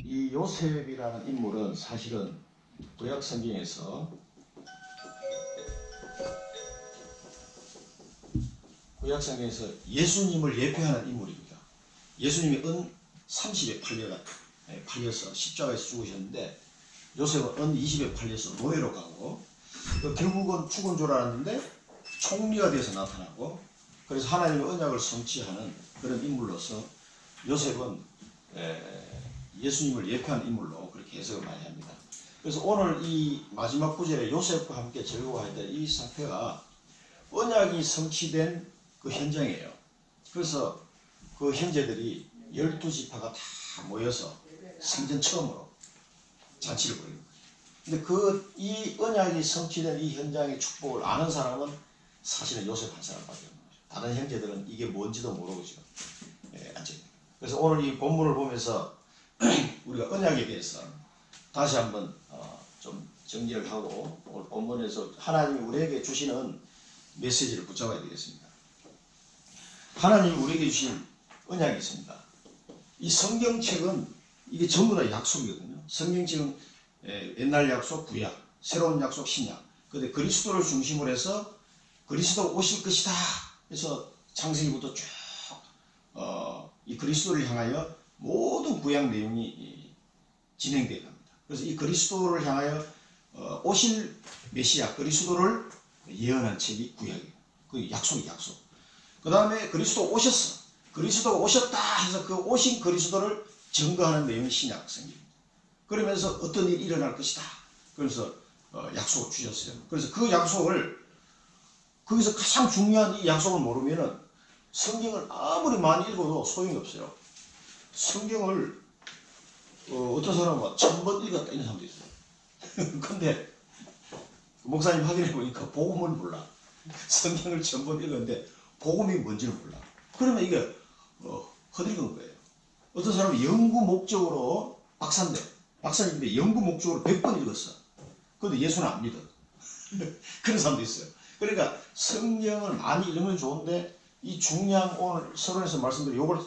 이 요셉이라는 인물은 사실은 구약 성경에서 예수님을 예표하는 인물입니다. 예수님이 은 30에 팔려서 십자가에서 죽으셨는데 요셉은 은 20에 팔려서 노예로 가고 결국은 죽은 줄 알았는데 총리가 돼서 나타나고 그래서 하나님의 언약을 성취하는 그런 인물로서 요셉은 예수님을 예표한 인물로 그렇게 해석을 많이 합니다. 그래서 오늘 이 마지막 구절에 요셉과 함께 즐거워했던 이 사태가 언약이 성취된 그 현장이에요. 그래서 그 형제들이 12지파가 다 모여서 생전 처음으로 잔치를 벌인 거예요. 근데 이 언약이 성취된 이 현장의 축복을 아는 사람은 사실은 요셉 한 사람밖에 없는 거죠. 다른 형제들은 이게 뭔지도 모르고 지금 앉아있는 거예요. 그래서 오늘 이 본문을 보면서 우리가 언약에 대해서 다시 한번 좀 정리를 하고 오늘 본문에서 하나님이 우리에게 주시는 메시지를 붙잡아야 되겠습니다. 하나님이 우리에게 주신 언약이 있습니다. 이 성경책은 이게 전부 다 약속이거든요. 성경책은 옛날 약속, 구약, 새로운 약속, 신약. 근데 그리스도를 중심으로 해서 그리스도 오실 것이다. 그래서 창세기부터 쭉 이 그리스도를 향하여 모든 구약 내용이 진행되어 갑니다. 그래서 이 그리스도를 향하여 오실 메시아 그리스도를 예언한 책이 구약이에요. 그 약속이 약속. 그 다음에 그리스도 오셨어. 그리스도가 오셨다 해서 그 오신 그리스도를 증거하는 내용이 신약 성경입니다. 그러면서 어떤 일이 일어날 것이다. 그래서 약속을 주셨어요. 그래서 그 약속을 거기서 가장 중요한 이 약속을 모르면은 성경을 아무리 많이 읽어도 소용이 없어요. 성경을 어떤 사람은 1000번 읽었다 이런 사람도 있어요. 근데 목사님 확인해 보니까 복음을 몰라. 성경을 1000번 읽었는데 복음이 뭔지를 몰라. 그러면 이게 허들은 거예요. 어떤 사람은 연구 목적으로 박사님인데 연구 목적으로 100번 읽었어. 근데 예수는 안 믿어. 그런 사람도 있어요. 그러니까 성경을 많이 읽으면 좋은데 이 중요한 오늘 서론에서 말씀드린 요걸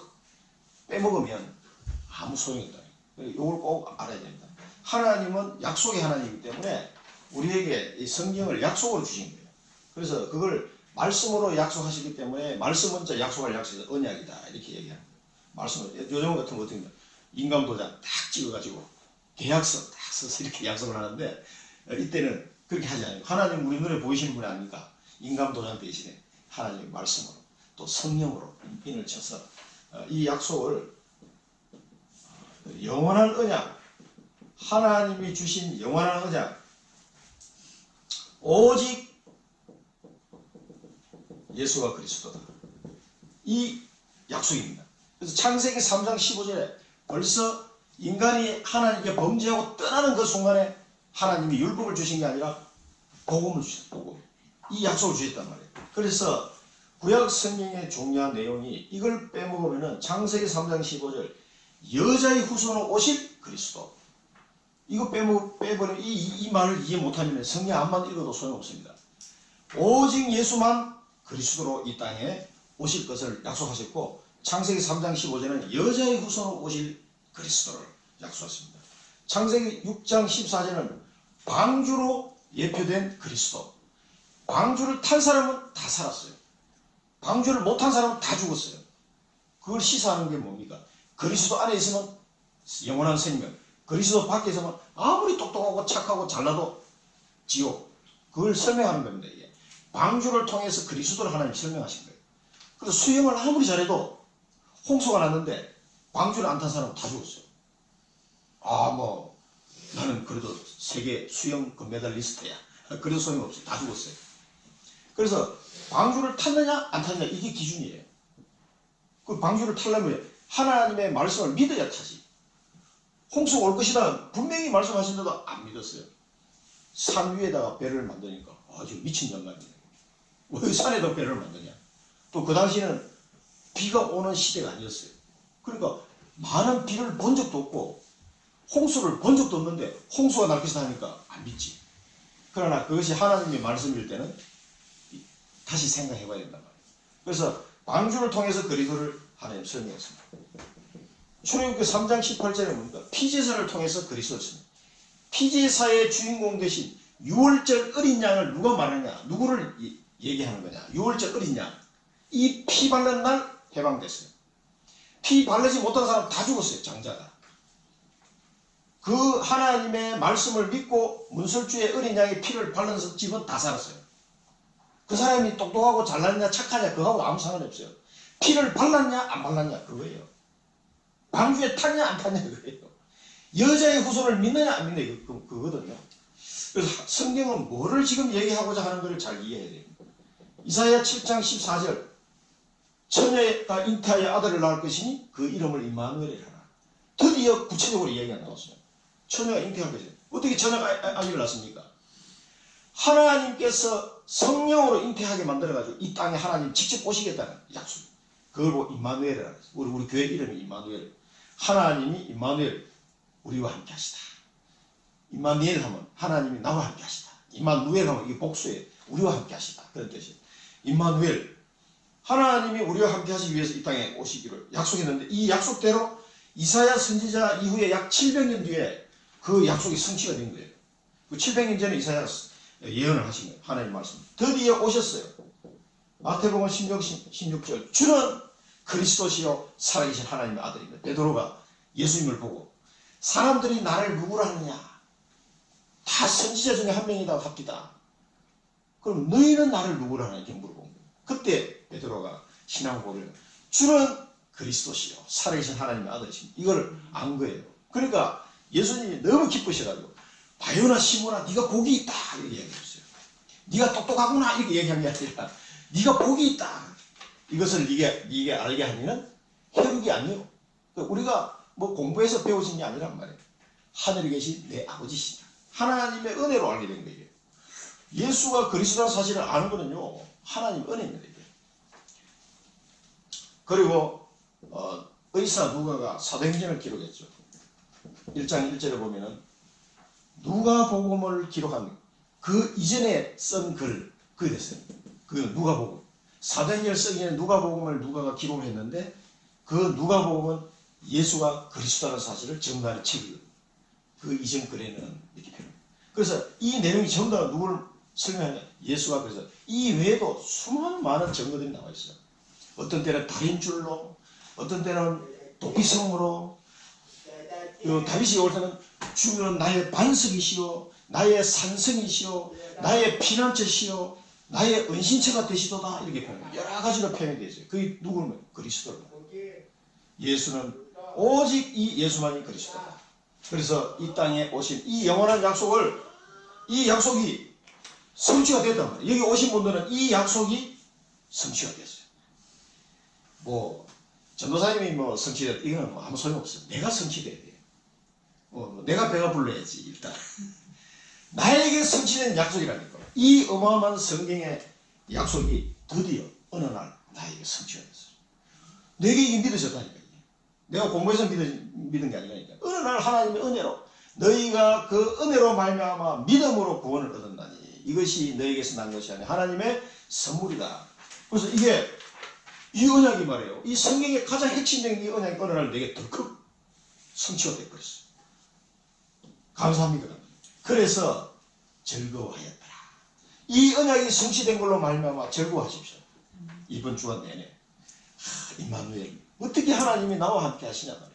빼먹으면 아무 소용이 없다. 요걸 꼭 알아야 됩니다. 하나님은 약속의 하나님이기 때문에 우리에게 이 성경을 약속으로 주신 거예요. 그래서 그걸 말씀으로 약속하시기 때문에 말씀은 약속할 약속이 언약이다 이렇게 얘기합니다. 말씀을 요즘 같은 거 어떻게 인감 도장 딱 찍어가지고 계약서 딱 써서 이렇게 약속을 하는데 이때는 그렇게 하지 않아요. 하나님 우리 눈에 보이시는 분이 아닙니까? 인감 도장 대신에 하나님의 말씀으로 또 성령으로 인을 쳐서 이 약속을 영원한 언약, 하나님이 주신 영원한 언약, 오직 예수가 그리스도다. 이 약속입니다. 그래서 창세기 3장 15절에 벌써 인간이 하나님께 범죄하고 떠나는 그 순간에 하나님이 율법을 주신 게 아니라 복음을 주셨다. 복음. 이 약속을 주셨단 말이에요. 그래서 구약 성경의 중요한 내용이 이걸 빼먹으면 창세기 3장 15절 여자의 후손으로 오실 그리스도. 이거 빼버리면 이 말을 이해 못하면 성경 안만 읽어도 소용없습니다. 오직 예수만 그리스도로 이 땅에 오실 것을 약속하셨고 창세기 3장 15절은 여자의 후손으로 오실 그리스도를 약속하십니다. 창세기 6장 14절은 방주로 예표된 그리스도. 방주를 탄 사람은 다 살았어요. 방주를 못 탄 사람은 다 죽었어요. 그걸 시사하는 게 뭡니까? 그리스도 안에 있으면 영원한 생명, 그리스도 밖에 있으면 아무리 똑똑하고 착하고 잘나도 지옥. 그걸 설명하는 겁니다. 이게. 방주를 통해서 그리스도를 하나님 설명하신 거예요. 그래서 수영을 아무리 잘해도 홍수가 났는데 방주를 안 탄 사람은 다 죽었어요. 나는 그래도 세계 수영 금메달리스트야. 그래도 소용없어요. 다 죽었어요. 그래서 방주를 탔느냐 안 탔느냐 이게 기준이에요. 그 방주를 타려면 하나님의 말씀을 믿어야 타지. 홍수가 올 것이다 분명히 말씀하신데도 안 믿었어요. 산 위에다가 배를 만드니까 아주 미친 영감이네. 왜 산에다 배를 만드냐. 또 그 당시에는 비가 오는 시대가 아니었어요. 그러니까 많은 비를 본 적도 없고 홍수를 본 적도 없는데 홍수가 날 것이다 하니까 안 믿지. 그러나 그것이 하나님의 말씀일 때는 다시 생각해 봐야 된단 말이에요. 그래서 방주를 통해서 그리스도를 하나님 설명했습니다. 출애굽기 3장 18절에 뭡니까? 피제사를 통해서 그리스도였습니다. 피제사의 주인공 대신 유월절 어린 양을 누가 말하냐? 누구를 얘기하는 거냐? 유월절 어린 양. 이 피 바른 날 해방됐어요. 피 바르지 못한 사람 다 죽었어요. 장자가. 그 하나님의 말씀을 믿고 문설주의 어린 양의 피를 바른 집은 다 살았어요. 그 사람이 똑똑하고 잘났냐 착하냐 그거하고 아무 상관이 없어요. 피를 발랐냐 안 발랐냐 그거예요. 방주에 탔냐 안 탔냐 그거예요. 여자의 후손을 믿느냐 안 믿느냐 그거거든요. 그래서 성경은 뭐를 지금 얘기하고자 하는 것을 잘 이해해야 돼요. 이사야 7장 14절 처녀가 잉태하여 아들을 낳을 것이니 그 이름을 임마누엘이라 하라. 드디어 구체적으로 이야기가 나왔어요. 처녀가 잉태할 것이에요. 어떻게 처녀가 아기를 낳습니까? 하나님께서 성령으로 잉태하게 만들어가지고 이 땅에 하나님 직접 오시겠다는 약속. 그걸 보고 임마누엘이라 그랬어요. 우리 교회 이름이 임마누엘. 하나님이 임마누엘 우리와 함께 하시다. 임마누엘 하면 하나님이 나와 함께 하시다. 임마누엘 하면 이게 복수예요. 우리와 함께 하시다. 그런 뜻이에요. 임마누엘. 하나님이 우리와 함께 하시기 위해서 이 땅에 오시기를 약속했는데 이 약속대로 이사야 선지자 이후에 약 700년 뒤에 그 약속이 성취가 된 거예요. 그 700년 전에 이사야가 예언을 하신 거예요. 하나님 말씀. 드디어 오셨어요. 마태복음 16절 주는 그리스도시요 살아계신 하나님의 아들입니다. 베드로가 예수님을 보고 사람들이 나를 누구라 하느냐? 다 선지자 중에 한 명이다 합디다. 그럼 너희는 나를 누구라 하느냐? 이렇게 물어본 거예요. 그때 베드로가 신앙 고백을 주는 그리스도시요 살아계신 하나님의 아들이십니다. 이걸 안 거예요. 그러니까 예수님이 너무 기쁘셔가지고 바요나 시모나 네가 복이 있다 이렇게 얘기했어요. 네가 똑똑하구나 이렇게 얘기한 게 아니라 네가 복이 있다. 이것을 네게 알게 하기는 혈육이 아니요. 우리가 뭐 공부해서 배우신 게 아니란 말이에요. 하늘에 계신 내 아버지시다. 하나님의 은혜로 알게 된 거예요. 예수가 그리스도라는 사실을 아는 거는요. 하나님 은혜입니다. 이게. 그리고 의사 누가가 사도행전을 기록했죠. 1장 1절에 보면은 누가복음을 기록한 그 이전에 쓴 글 그게 됐어요. 그 누가복음. 사도행전을 쓰기 전에 누가복음을 누가가 기록을 했는데 그 누가복음은 예수가 그리스도라는 사실을 증거하는 책이에요. 그 이전 글에는 이렇게 표현합니다. 그래서 이 내용이 전부 다 누구를 설명하냐? 예수가 그래서 이 외에도 수많은 많은 증거들이 나와 있어요. 어떤 때는 달인 줄로, 어떤 때는 도피성으로, 다윗이 올 때는 주는 나의 반석이시오, 나의 산성이시오, 나의 피난처시오, 나의 은신처가 되시도다 이렇게 표현해요. 여러 가지로 표현이 되어 있어요. 그게 누구는 그리스도다. 예수는 오직 이 예수만이 그리스도다. 그래서 이 땅에 오신 이 영원한 약속을 이 약속이 성취가 됐단 말이에요. 여기 오신 분들은 이 약속이 성취가 됐어요. 뭐 전도사님이 뭐 성취됐다 이거는 뭐 아무 소용없어요. 내가 성취돼야 돼요. 내가 배가 불러야지 일단. 나에게 성취된 약속이라니까. 이 어마어마한 성경의 약속이 드디어 어느 날 나에게 성취가 됐어요. 내게 이게 믿어졌다니까. 내가 공부해서 믿은 게 아니라니까. 어느 날 하나님의 은혜로 너희가 그 은혜로 말미암아 믿음으로 구원을 얻었나니 이것이 너희에게서 난 것이 아니라 하나님의 선물이다. 그래서 이게 이 언약이 말이에요. 이 성경의 가장 핵심적인 이 언약이 어느 날 내게 덜컥 성취가 되어버렸어요. 감사합니다. 그래서 즐거워하였더라. 이 언약이 성취된 걸로 말미암아 즐거워하십시오. 이번 주간 내내. 임마누엘. 어떻게 하나님이 나와 함께 하시냐 말이에요.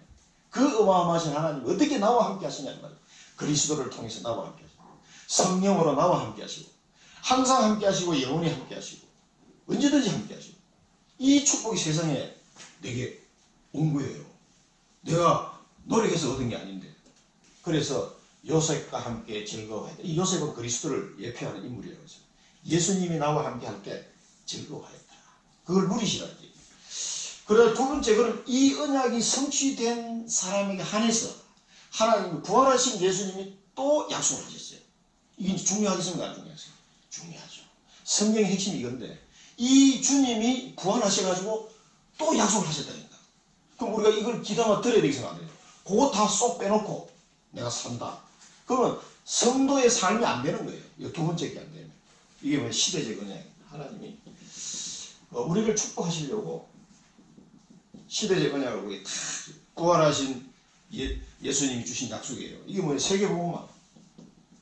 그 어마어마하신 하나님이 어떻게 나와 함께 하시냐 말이에요. 그리스도를 통해서 나와 함께 하시고 성령으로 나와 함께 하시고 항상 함께 하시고 영원히 함께 하시고 언제든지 함께 하시고 이 축복이 세상에 내게 온 거예요. 내가 노력해서 얻은 게 아닌데. 그래서 요셉과 함께 즐거워하였다. 이 요셉은 그리스도를 예표하는 인물이라고 했어요. 예수님이 나와 함께 할 때 즐거워하였다. 그걸 누리시라는 얘기예요. 그리고 두 번째, 그럼 이 언약이 성취된 사람에게 한해서 하나님이 부활하신 예수님이 또 약속을 하셨어요. 이게 중요하겠습니까? 안 중요하세요? 중요하죠. 성경의 핵심이 이건데 이 주님이 부활하셔가지고 또 약속을 하셨다니까. 그럼 우리가 이걸 기도하면 들어야 되겠어 안 돼요? 그거 다 쏙 빼놓고 내가 산다. 그러면 성도의 삶이 안 되는 거예요. 이거 두 번째 게 안 되면. 이게 뭐 시대적 언약이에요. 하나님이 우리를 축복하시려고 시대적 언약을 우리 다 부활하신 예수님이 주신 약속이에요. 이게 뭐예요? 세계복음화.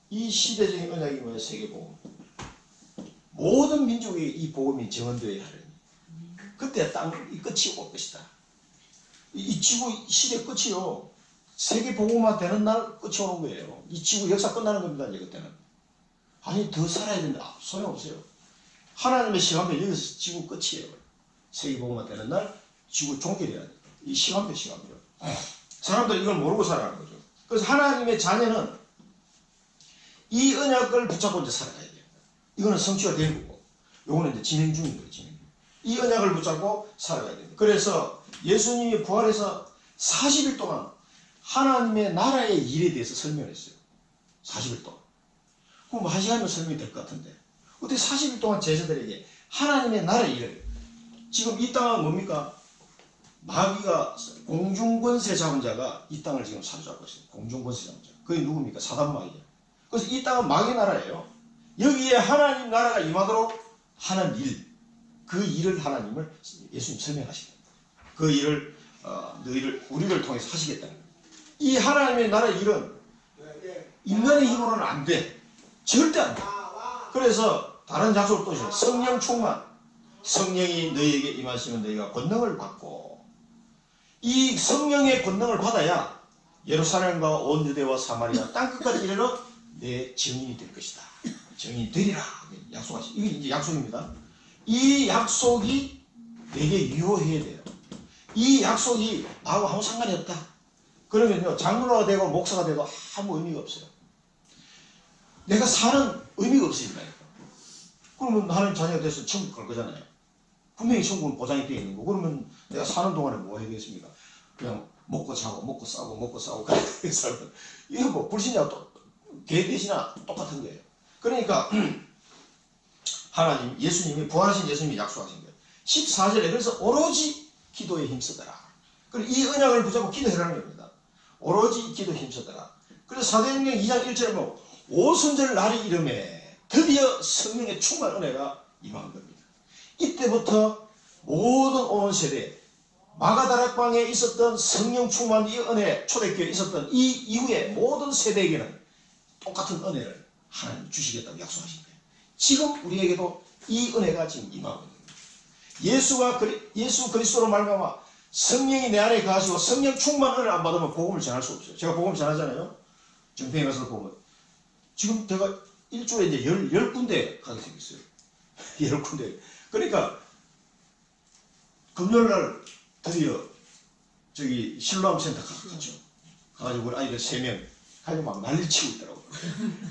이 시대적인 언약이 뭐예요? 세계복음. 모든 민족이 이 복음이 정언되어야 하는. 그때 땅이 끝이 올 것이다. 이 지구 시대 끝이요. 세계복음화 되는 날 끝이 오는 거예요. 이 지구 역사 끝나는 겁니다. 이제 그때는. 아니 더 살아야 된다. 소용없어요. 하나님의 시간표 여기서 지구 끝이에요. 세계복음화 되는 날 지구 종결해야 돼요. 이 시간표. 사람들이 이걸 모르고 살아가는 거죠. 그래서 하나님의 자녀는 이 언약을 붙잡고 이제 살아가야 돼요. 이거는 성취가 되는 거고, 요거는 이제 진행 중인 거예요. 진행. 이 언약을 붙잡고 살아가야 됩니다. 그래서 예수님이 부활해서 40일 동안 하나님의 나라의 일에 대해서 설명했어요. 40일 동안. 그럼 1시간이면 설명이 될 것 같은데 어떻게 40일 동안 제자들에게 하나님의 나라의 일을, 지금 이 땅은 뭡니까? 마귀가 공중권세 잡은 자가 이 땅을 지금 사로잡고 있어요. 공중권세 잡은 자. 그게 누굽니까? 사단 마귀예요. 그래서 이 땅은 마귀 나라예요. 여기에 하나님 나라가 임하도록 하는 일, 그 일을 하나님을 예수님 설명하시는 거예요. 그 일을 너희를 우리를 통해서 하시겠다는 거예요. 이 하나님의 나라의 일은 인간의 힘으로는 안 돼. 절대 안 돼. 그래서 다른 약속을 또 있어요. 성령 충만. 성령이 너희에게 임하시면 너희가 권능을 받고, 이 성령의 권능을 받아야 예루살렘과 온 유대와 사마리아 땅끝까지 이르러 내 증인이 될 것이다. 증인이 되리라. 약속하시. 이게 이제 약속입니다. 이 약속이 내게 유효해야 돼요. 이 약속이 나하고 아무 상관이 없다. 그러면요, 장로가 되고 목사가 되고 아무 의미가 없어요. 내가 사는 의미가 없으니까요. 그러면 하나님 자녀가 돼서 천국 갈 거잖아요. 분명히 천국은 보장이 되어 있는 거. 그러면 내가 사는 동안에 뭐 해야 되겠습니까? 그냥 먹고 자고 먹고 싸고 그렇게 살고. 이거 뭐 불신자가 또 개 대신이나 똑같은 거예요. 그러니까 하나님, 예수님이 부활하신 예수님이 약속하신 거예요. 14절에 그래서 오로지 기도에 힘쓰더라. 그리고 이 언약을 붙잡고 기도해라는 겁니다. 오로지 기도에 힘쓰더라. 그래서 사도행전 2장 1절에 보면 오순절 날이 이름에 드디어 성령의 충만 은혜가 임한 겁니다. 이때부터 모든 온 세대, 마가다락방에 있었던 성령 충만 이 은혜, 초대교회에 있었던 이 이후에 모든 세대에게는 똑같은 은혜를 하나님 주시겠다고 약속하신 거예요. 지금 우리에게도 이 은혜가 지금 임하고 있는 거예요. 예수 그리스도로 말미암아 성령이 내 안에 거하시고 성령 충만 은혜를 안 받으면 복음을 전할 수 없어요. 제가 복음을 전하잖아요. 정평에 가서 보면 지금 제가 일주일에 이제 10군데 가게 생겼어요. 10군데. 그러니까 금요일날 드디어 저기 실로암 센터 갔죠. 가가지고 우리 아이들 3명 가지고 막 난리 치고 있더라고요.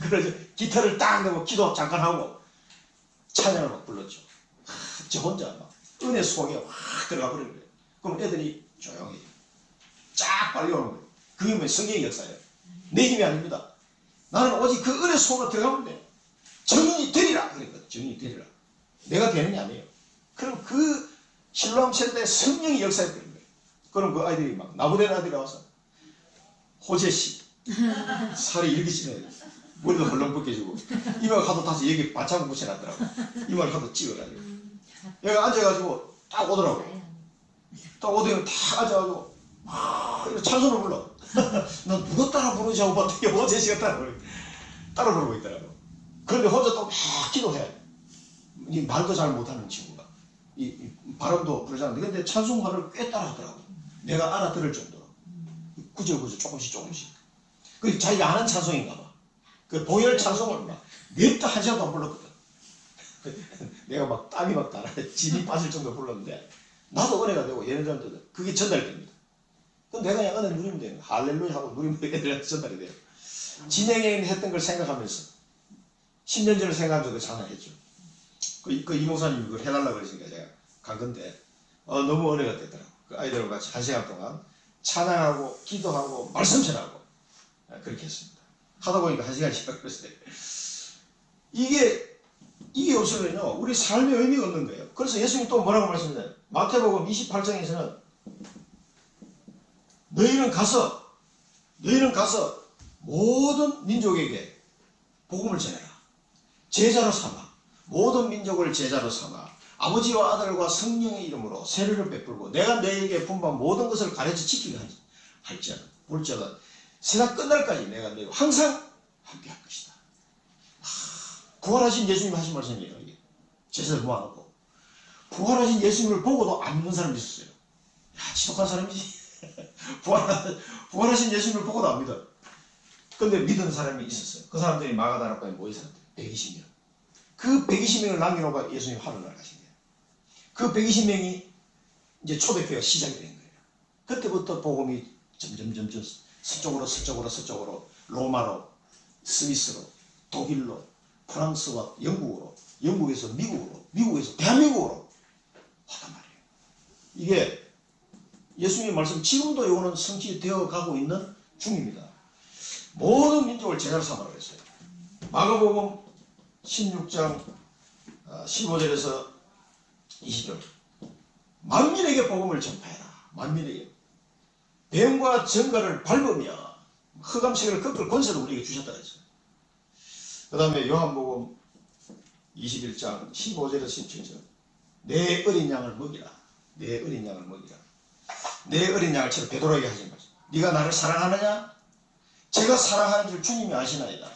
그래서 기타를 딱 내고 기도 잠깐 하고 찬양을 막 불렀죠. 저 혼자 막 은혜 수공에 확 들어가 버리는 거예요. 그럼 애들이 조용히 쫙 빨려오는 거예요. 그게 뭐 성경의 역사예요. 내 힘이 아닙니다. 나는 오직 그 은혜 속으로 들어가면 돼. 증인이 되리라. 그러니까 증인이 되리라. 내가 되는 게 아니에요. 그럼 그 실로암 센터에 성령이 역사해 버리는 거예요. 그럼 그 아이들이 막 나무된 아들이 와서 호재씨 살이 이렇게 찌네. 머리도 헐렁 벗겨지고 이마가 하도 다시 여기 반창고 붙여놨더라고. 이마를 하도 찍어가지고 여기 앉아가지고 딱 오더라고. 딱 오더니 딱 앉아가지고 이렇게 찬송을 불러. 난 누가 따라 부르지 하고 봤더니 호재씨가 따라 부르고 있더라고. 그런데 혼자 또 막 기도해. 이 말도 잘 못하는 친구가 이 발음도 부르지 않는데 근데 찬송가를 꽤 따라하더라고. 내가 알아들을 정도로 구절구절 조금씩 그 자기가 아는 찬송인가 봐. 그 보혈 찬송을 막 냅다 1시간도 안 불렀거든. 내가 막 땀이 막 나라 진이 빠질 정도로 불렀는데 나도 은혜가 되고 얘네들한테도 그게 전달됩니다. 그럼 내가 그냥 은혜 누리면 돼요. 할렐루야 하고 누리면 애들한테 전달이 돼요. 진행했던 걸 생각하면서 10년 전을 생각하면서 그 찬양했죠. 그 이목사님이 그걸 해달라고 그러시니까 제가 간 건데 너무 은혜가 되더라고. 그 아이들과 같이 1시간 동안 찬양하고 기도하고 말씀 전하고 그렇게 했습니다. 하다 보니까 1시간씩 걸렸어요. 이게 없으면요 우리 삶의 의미가 없는 거예요. 그래서 예수님이 또 뭐라고 말씀하셨나요? 마태복음 28장에서는 너희는 가서 모든 민족에게 복음을 전해라. 제자로 삼아 모든 민족을 제자로 삼아 아버지와 아들과 성령의 이름으로 세례를 베풀고 내가 너희에게 분부한 모든 것을 가르쳐 지키게 할지어다 볼지어다 세상 끝날까지 내가 너희와 항상 함께 할 것이다. 부활하신 예수님 하신 말씀이에요. 이게 제사를 모아놓고 부활하신 예수님을 보고도 안 믿는 사람이 있었어요. 야, 지독한 사람이지. 부활하신 예수님을 보고도 안 믿어요. 근데 믿은 사람이 있었어요. 그 사람들이 마가다락방에 모인 사람들 120명. 그 120명을 남겨놓고 예수님 하늘나라 가신 거예요. 그 120명이 이제 초대교회가 시작이 된 거예요. 그때부터 복음이 점점 서쪽으로 로마로, 스위스로, 독일로, 프랑스와 영국으로, 영국에서 미국으로, 미국에서 대한민국으로 하단 말이에요. 이게 예수님의 말씀 지금도 이거는 성취되어 가고 있는 중입니다. 모든 민족을 제자로 삼으라 그랬어요. 마가복음 16장 15절에서 20절 만민에게 복음을 전파해라. 만민에게 뱀과 정갈을 밟으며 흑암세계를 꺾을 권세를 우리에게 주셨다 그랬어요. 그 다음에 요한복음 21장 15절에서 17절 내 어린 양을 먹이라. 내 어린 양을 먹이라. 내 어린 양을 치러 베드로에게 하신 말씀. 네가 나를 사랑하느냐? 제가 사랑하는 줄 주님이 아시나이다.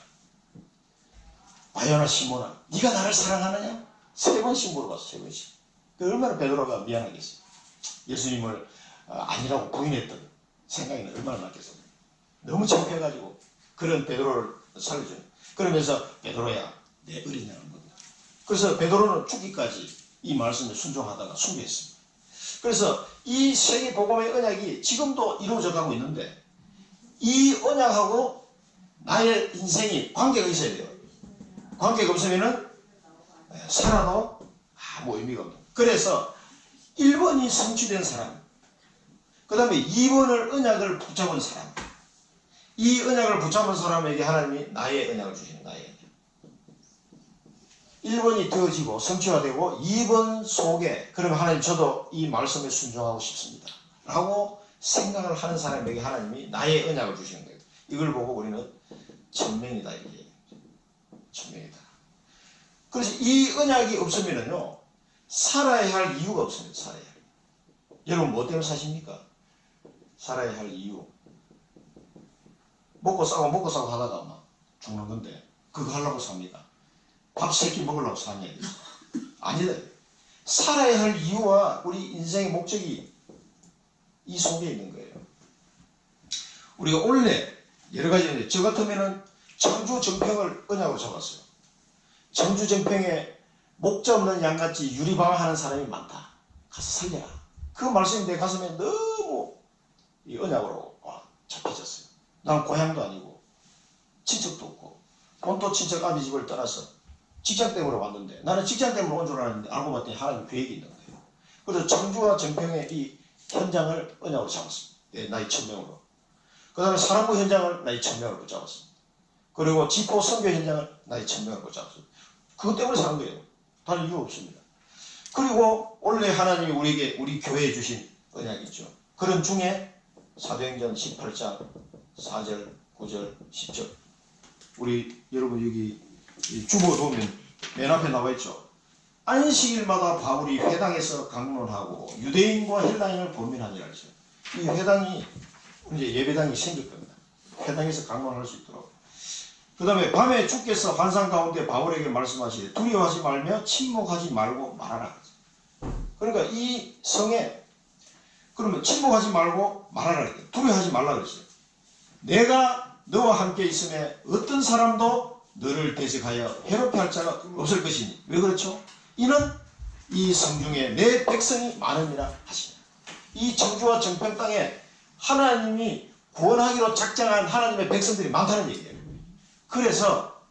바요나 시몬아 네가 나를 사랑하느냐? 3번씩 물어봤어. 3번씩. 그 얼마나 베드로가 미안하겠어요. 예수님을 아니라고 부인했던 생각이 얼마나 났겠어요. 너무 창피해가지고 그런 베드로를 살려줘요. 그러면서 베드로야 내 어린 양을 먹이라. 그래서 베드로는 죽기까지 이 말씀에 순종하다가 순교했습니다. 그래서 이 세계 복음의 언약이 지금도 이루어져 가고 있는데 이 언약하고 나의 인생이 관계가 있어야 돼요. 관계가 없으면은 살아도 아무 의미가 없는. 그래서 1번이 성취된 사람, 그 다음에 2번을 언약을 붙잡은 사람, 이 언약을 붙잡은 사람에게 하나님이 나의 언약을 주시는 나의 언약. 1번이 되어지고 성취화되고 2번 속에 그러면 하나님 저도 이 말씀에 순종하고 싶습니다 라고 생각을 하는 사람에게 하나님이 나의 언약을 주시는 거예요. 이걸 보고 우리는 천명이다 이렇게 얘기해요. 천명이다. 그래서 이 언약이 없으면은요 살아야 할 이유가 없습니다. 살아야 할 이유. 여러분 뭐 때문에 사십니까? 살아야 할 이유. 먹고 싸고 하다가 막 죽는 건데 그거 하려고 삽니까? 밥 3끼 먹으려고 사냐? 아니다. 살아야 할 이유와 우리 인생의 목적이 이 속에 있는 거예요. 우리가 원래 여러 가지 있는데 저 같으면은 청주 정평을 언약으로 잡았어요. 청주 정평에 목자 없는 양같이 유리방황하는 사람이 많다. 가서 살려라. 그 말씀이 내 가슴에 너무 이 언약으로 잡혀졌어요. 난 고향도 아니고 친척도 없고 본토 친척 아비 집을 떠나서 직장 때문에 왔는데 나는 직장 때문에 온 줄 알았는데 알고 봤더니 하나님 계획이 있는 거예요. 그래서 청주와 정평의 이 현장을 언약으로 잡았습니다. 나이 1000명으로. 그 다음에 사랑부 현장을 나이 1000명을 붙잡았습니다. 그리고 지포 선교 현장을 나이 1000명을 붙잡았습니다. 그것 때문에 사는 거예요. 다른 이유 없습니다. 그리고 원래 하나님이 우리에게 우리 교회에 주신 언약이 있죠. 그런 중에 사도행전 18장 4절 9절 10절 우리 여러분 여기 주보 보면 맨 앞에 나와 있죠. 안식일마다 바울이 회당에서 강론하고 유대인과 헬라인을 범민하니라 했어요. 이 회당이 이제 예배당이 생길 겁니다. 회당에서 강론할 수 있도록. 그 다음에 밤에 주께서 환상 가운데 바울에게 말씀하시되 두려워하지 말며 침묵하지 말고 말하라. 그러니까 이 성에 그러면 침묵하지 말고 말하라. 두려워하지 말라 그랬어요. 내가 너와 함께 있음에 어떤 사람도 너를 대적하여 해롭게 할 자가 없을 것이니. 왜 그렇죠? 이는 이 성중에 내 백성이 많음이라 하시니. 이 청주와 정평 땅에 하나님이 구원하기로 작정한 하나님의 백성들이 많다는 얘기예요. 그래서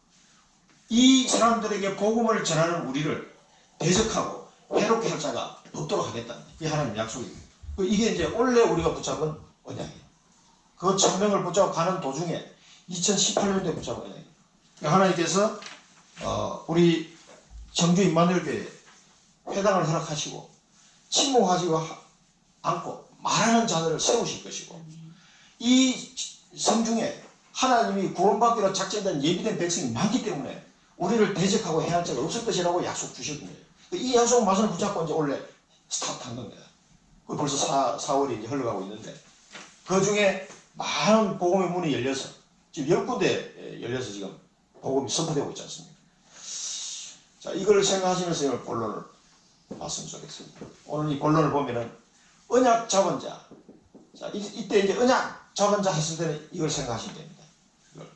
이 사람들에게 복음을 전하는 우리를 대적하고 해롭게 할 자가 없도록 하겠다는 그게 하나님의 약속입니다. 이게 이제 원래 우리가 붙잡은 언약이에요. 그 천명을 붙잡고 가는 도중에 2018년도에 붙잡은 언약이에요. 하나님께서 우리 청주 임마누엘교회에 회당을 허락하시고 침묵하지 않고 말하는 자들을 세우실 것이고 이 성중에 하나님이 구원받기로 작정된 예비된 백성이 많기 때문에 우리를 대적하고 해할 자가 없을 것이라고 약속 주셨거든요. 이 약속 말씀을 붙잡고 이제 원래 스타트한 겁니다. 벌써 4월이 이제 흘러가고 있는데 그 중에 많은 복음의 문이 열려서 지금 10군데 열려서 지금 복음이 선포되고 있지 않습니까? 자, 이걸 생각하시면서 오늘 본론을 봤으면 좋겠습니다. 오늘 이 본론을 보면은 언약 잡은 자. 자, 이때 이제 언약 잡은 자 했을 때는 이걸 생각하시면 됩니다. 이걸.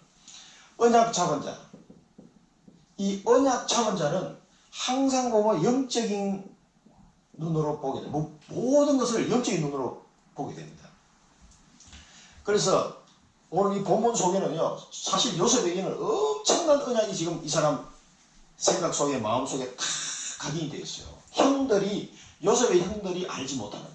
언약 잡은 자. 이 언약 잡은 자는 항상 보면 영적인 눈으로 보게 됩니다. 모든 것을 영적인 눈으로 보게 됩니다. 그래서 오늘 이 본문 속에는요, 사실 요셉에게는 엄청난 언약이 지금 이 사람 생각 속에, 마음 속에 다 각인이 되어 있어요. 요셉의 형들이 알지 못하는,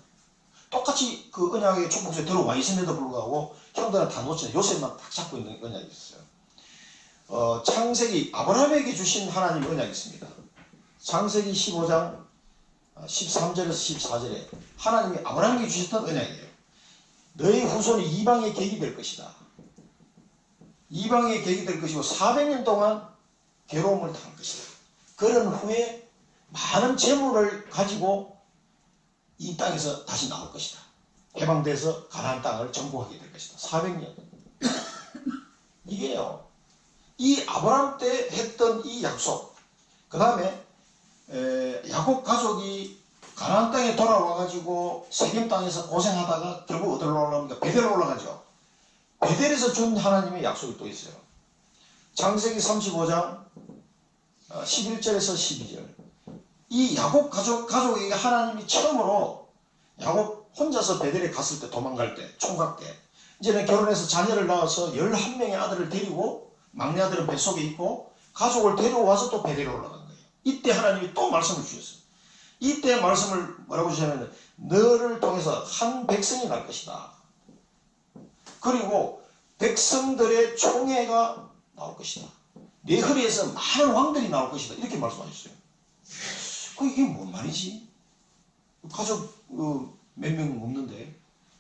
똑같이 그 언약의 축복에 들어와 있음에도 불구하고 형들은 다 놓치는, 요셉만 딱 잡고 있는 언약이 있어요. 창세기, 아브라함에게 주신 하나님의 언약이 있습니다. 창세기 15장 13절에서 14절에 하나님이 아브라함에게 주셨던 언약이에요. 너희 후손이 이방의 객이 될 것이다. 이방의 객이 될 것이고 400년 동안 괴로움을 당할 것이다. 그런 후에 많은 재물을 가지고 이 땅에서 다시 나올 것이다. 해방돼서 가나안 땅을 정복하게 될 것이다. 400년. 이게요, 이 아브라함 때 했던 이 약속, 그 다음에 야곱 가족이 가나안 땅에 돌아와가지고 세겜 땅에서 고생하다가 결국 어디로 올라갑니까? 베델로 올라가죠. 베델에서 준 하나님의 약속이 또 있어요. 창세기 35장 11절에서 12절. 이 야곱 가족에게 하나님이 처음으로, 야곱 혼자서 베델에 갔을 때, 도망갈 때, 총각 때, 이제는 결혼해서 자녀를 낳아서 11명의 아들을 데리고, 막내 아들은 뱃속에 있고 가족을 데려와서 또 베델에 올라간 거예요. 이때 하나님이 또 말씀을 주셨어요. 이때 말씀을 뭐라고 주셨냐면, 너를 통해서 한 백성이 날 것이다. 그리고 백성들의 총회가 나올 것이다. 내 허리에서 많은 왕들이 나올 것이다. 이렇게 말씀하셨어요. 이게 뭔 말이지? 가족 몇 명 없는데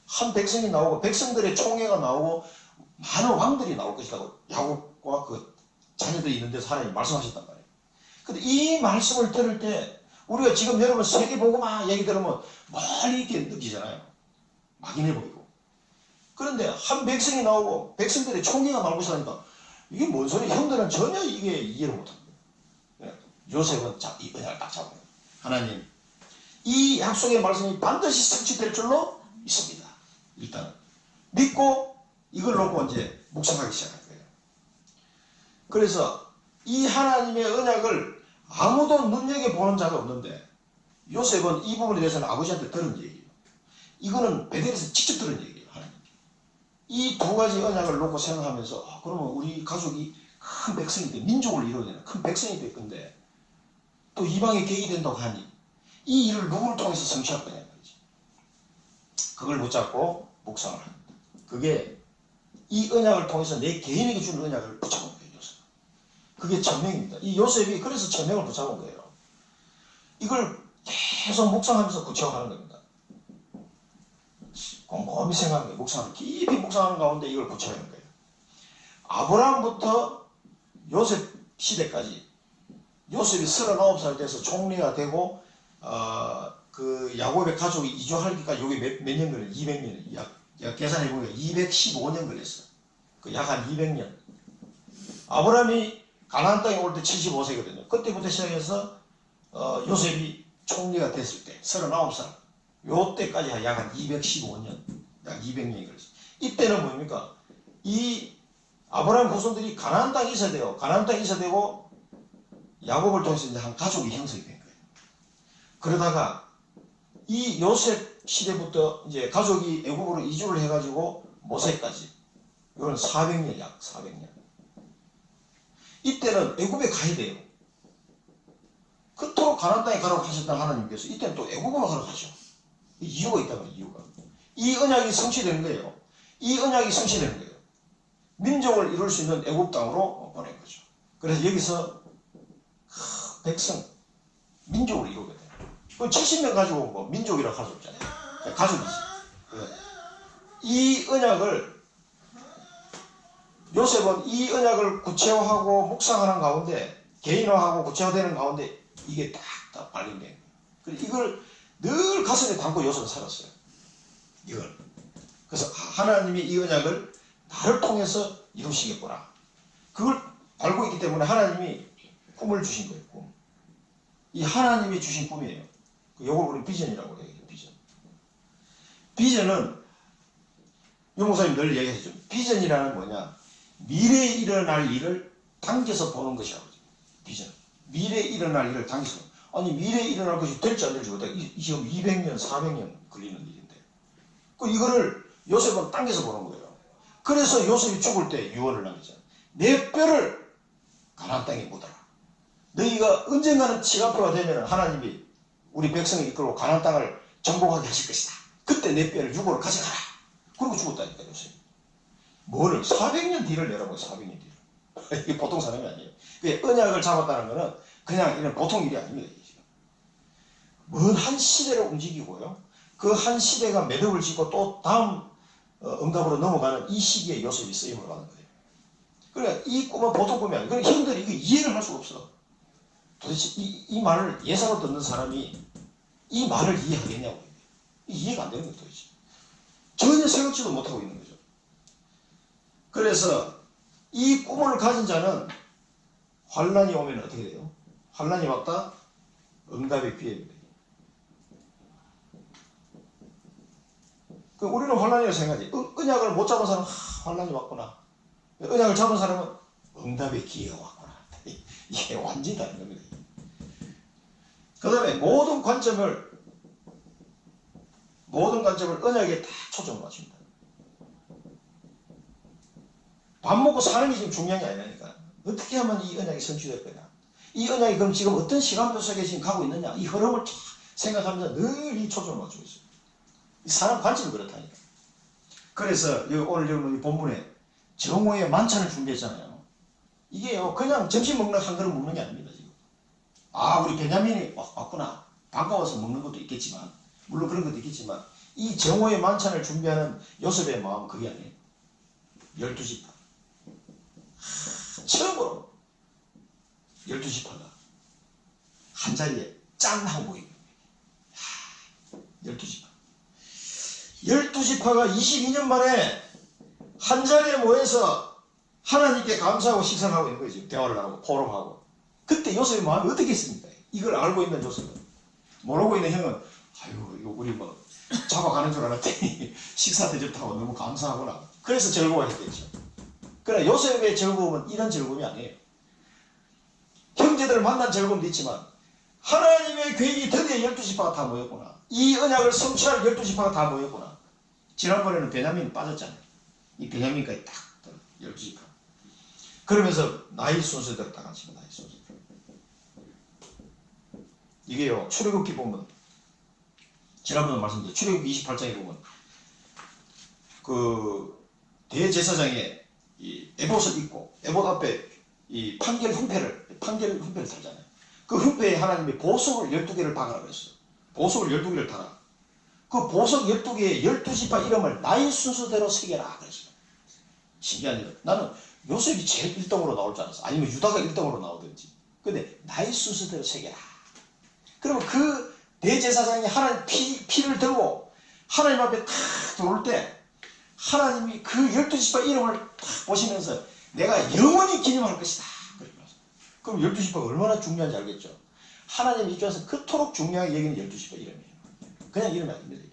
한 백성이 나오고 백성들의 총회가 나오고 많은 왕들이 나올 것이라고 야곱과 그 자녀들이 있는 데서 하나님이 말씀하셨단 말이에요. 근데 이 말씀을 들을 때 우리가 지금 여러분 세계복음화 얘기 들으면 멀리 이렇게 느끼잖아요. 막연해 보이고. 그런데 한 백성이 나오고 백성들의 총회가 나올 것이라니까 이게 뭔 소리? 형들은 전혀 이게 이해를 못합니다. 요셉은 이 언약을 딱 잡아요. 하나님, 이 약속의 말씀이 반드시 성취될 줄로 믿습니다. 일단 믿고 이걸 놓고 이제 묵상하기 시작할 거예요. 그래서 이 하나님의 언약을 아무도 눈여겨보는 자가 없는데 요셉은 이 부분에 대해서는 아버지한테 들은 얘기예요. 이거는 베델에서 직접 들은 얘기예요. 하나님. 이 두 가지 언약을 놓고 생각하면서 그러면 우리 가족이 큰 백성이 돼, 민족을 이루어내는 큰 백성이 될 건데 또 이방의 객이 된다고 하니 이 일을 누구를 통해서 성취할 거냐 말이지. 그걸 붙잡고 묵상을 합니다. 그게 이 언약을 통해서 내 개인에게 주는 언약을 붙잡은 거예요. 요셉. 그게 천명입니다. 이 요셉이 그래서 천명을 붙잡은 거예요. 이걸 계속 묵상하면서 구체화하는 겁니다. 곰곰이 생각하는 거예요. 묵상을 깊이 묵상하는 가운데 이걸 구체화하는 거예요. 아브라함부터 요셉 시대까지 요셉이 39살 돼서 총리가 되고 그 야곱의 가족이 이주하기까지 요게 몇 년 걸려요? 200년. 약 계산해보니까 215년 걸렸어. 그 약 한 200년. 아브라함이 가나안 땅에 올 때 75세거든요. 그때부터 시작해서 요셉이 총리가 됐을 때 39살. 요때까지 약 한 215년. 약 200년이 걸렸어요. 이때는 뭡니까? 이 아브라함 후손들이 가나안 땅에 있어야 돼요. 가나안 땅에 있어야 되고 야곱을 통해서 이제 한 가족이 형성이 된 거예요. 그러다가 이 요셉 시대부터 이제 가족이 애굽으로 이주를 해가지고 모세까지 이건 400년, 약 400년. 이때는 애굽에 가야 돼요. 그토록 가나안 땅에 가라고 하셨던 하나님께서 이때는 또 애굽으로 가라고 하죠. 이유가 있다고요. 이유가. 이 언약이 성취되는 거예요. 이 언약이 성취되는 거예요. 민족을 이룰 수 있는 애굽 땅으로 보낸 거죠. 그래서 여기서 백성, 민족을 이루게 돼요. 70명 가지고 온 거 민족이라고 할 수 없잖아요. 가족이지. 이 언약을 요셉은 이 언약을 구체화하고 묵상하는 가운데 개인화하고 구체화되는 가운데 이게 딱 발견된 거예요. 그래서 이걸 늘 가슴에 담고 요셉은 살았어요. 이걸. 그래서 하나님이 이 언약을 나를 통해서 이루시겠구나. 그걸 알고 있기 때문에 하나님이 꿈을 주신 거예요. 꿈. 이 하나님이 주신 꿈이에요. 이걸 우리 비전이라고 해요. 비전. 비전은 유 목사님 늘 얘기하죠. 비전이라는 뭐냐? 미래에 일어날 일을 당겨서 보는 것이라고. 비전. 미래에 일어날 일을 당겨서. 아니 미래에 일어날 것이 될지 안 될지 모르다. 이 지금 200년, 400년 걸리는 일인데. 이거를 요셉은 당겨서 보는 거예요. 그래서 요셉이 죽을 때 유언을 남기잖아요. 내 뼈를 가나안 땅에 묻어라. 너희가 언젠가는 치가표가 되면 하나님이 우리 백성을 이끌고 가나안 땅을 정복하게 하실 것이다. 그때 내 뼈를 유고로 가져가라. 그러고 죽었다니까 요셉. 뭐를 400년 뒤를 내라고요. 400년 뒤를. 이게 보통 사람이 아니에요. 언약을 잡았다는 것은 그냥 이런 보통 일이 아닙니다. 먼 한 시대를 움직이고요. 그 한 시대가 매듭을 짓고 또 다음 응답으로 넘어가는 이 시기에 요셉이 쓰임을 받는 거예요. 그러니까 이 꿈은 보통 꿈이 아니에요. 그러니까 형들이 이거 이해를 할 수가 없어. 도대체 이 말을 예사로 듣는 사람이 이 말을 이해하겠냐고. 이해가 안 되는 거예요. 도대체. 전혀 생각지도 못하고 있는 거죠. 그래서 이 꿈을 가진 자는 환란이 오면 어떻게 돼요? 환란이 왔다? 응답의 기회입니다. 우리는 환란이라고 생각하지. 언약을 못 잡은 사람은 환란이 왔구나. 언약을 잡은 사람은 응답의 기회가 왔구나. 이게 완전히 다른 겁니다. 그 다음에 모든 관점을 언약에 다 초점을 맞춥니다. 밥 먹고 사는 게 지금 중요한 게 아니라니까. 어떻게 하면 이 언약이 성취될 거냐. 이 언약이 그럼 지금 어떤 시간표 속에 지금 가고 있느냐. 이 흐름을 생각하면서 늘 이 초점을 맞추고 있어요. 이 사람 관점이 그렇다니까. 그래서 오늘 여러분 본문에 정오의 만찬을 준비했잖아요. 이게요 그냥 점심 먹는 한 그릇 먹는 게 아닙니다. 지금. 우리 베냐민이 왔구나. 반가워서 먹는 것도 있겠지만 물론 그런 것도 있겠지만 이 정오의 만찬을 준비하는 요셉의 마음은 그게 아니에요. 12지파. 처음으로 12지파가 한 자리에 짠 하고 모이는 거예요. 12지파. 12지파가 22년 만에 한 자리에 모여서 하나님께 감사하고 식사를 하고 있는 거죠. 대화를 하고 포럼하고. 그때 요셉의 마음이 어떻게 했습니까? 이걸 알고 있는 요셉은. 모르고 있는 형은 이거 우리 뭐 잡아가는 줄 알았더니 식사 대접하고 너무 감사하구나. 그래서 즐거워했겠죠. 그러나 요셉의 즐거움은 이런 즐거움이 아니에요. 형제들을 만난 즐거움도 있지만 하나님의 계획이 드디어 12지파가 다 모였구나. 이 언약을 성취할 12지파가 다 모였구나. 지난번에는 베냐민이 빠졌잖아요. 이 베냐민까지 딱 12지파. 그러면서 나이 순서대로 다 같이 나이 순서대로. 이게요 출애굽기 보면 지난번에 말씀드린 출애굽기 28장에 보면 그 대제사장의 이 에봇을 입고 에봇 앞에 이 판결 흠패를 달잖아요. 그 흠패에 하나님이 보석을 12개를 박으라 그랬어요. 보석을 12개를 달아. 그 보석 12개의 12지파 이름을 나이 순서대로 새겨라 그랬어요. 신기한 일. 나는 요셉이 제일 1등으로 나올 줄 알았어. 아니면 유다가 1등으로 나오든지. 근데 나이 순서대로 새겨라. 그러면 그 대제사장이 하나님 피를 들고 하나님 앞에 탁 들어올 때 하나님이 그 12지파 이름을 탁 보시면서 내가 영원히 기념할 것이다. 그럼 12지파가 얼마나 중요한지 알겠죠? 하나님 입장에서 그토록 중요하게 여기는 12지파 이름이에요. 그냥 이름이 아닙니다.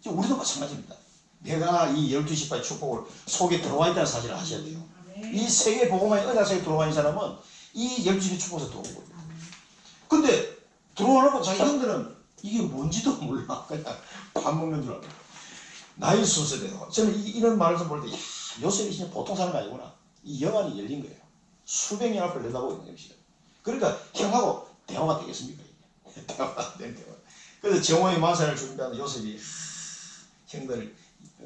지금 우리도 마찬가지입니다. 내가 이 12지파의 축복을 속에 들어와 있다는 사실을 아셔야 돼요. 이 세계 복음화의 언약 속에 들어와 있는 사람은 이 12지파 축복에서 들어온 거예요. 근데 들어와놓고 자기 형들은 이게 뭔지도 몰라. 그냥 밥 먹는 줄 알고. 나이 순서대로. 저는 이런 말을 볼 때 요셉이 진짜 보통 사람이 아니구나. 이 영안이 열린 거예요. 수백 년 앞을 내다보고 있는 것이죠. 그러니까 형하고 대화가 되겠습니까? 대화가 안 되는 대화. 그래서 정오의 만찬을 준비하는 요셉이 형들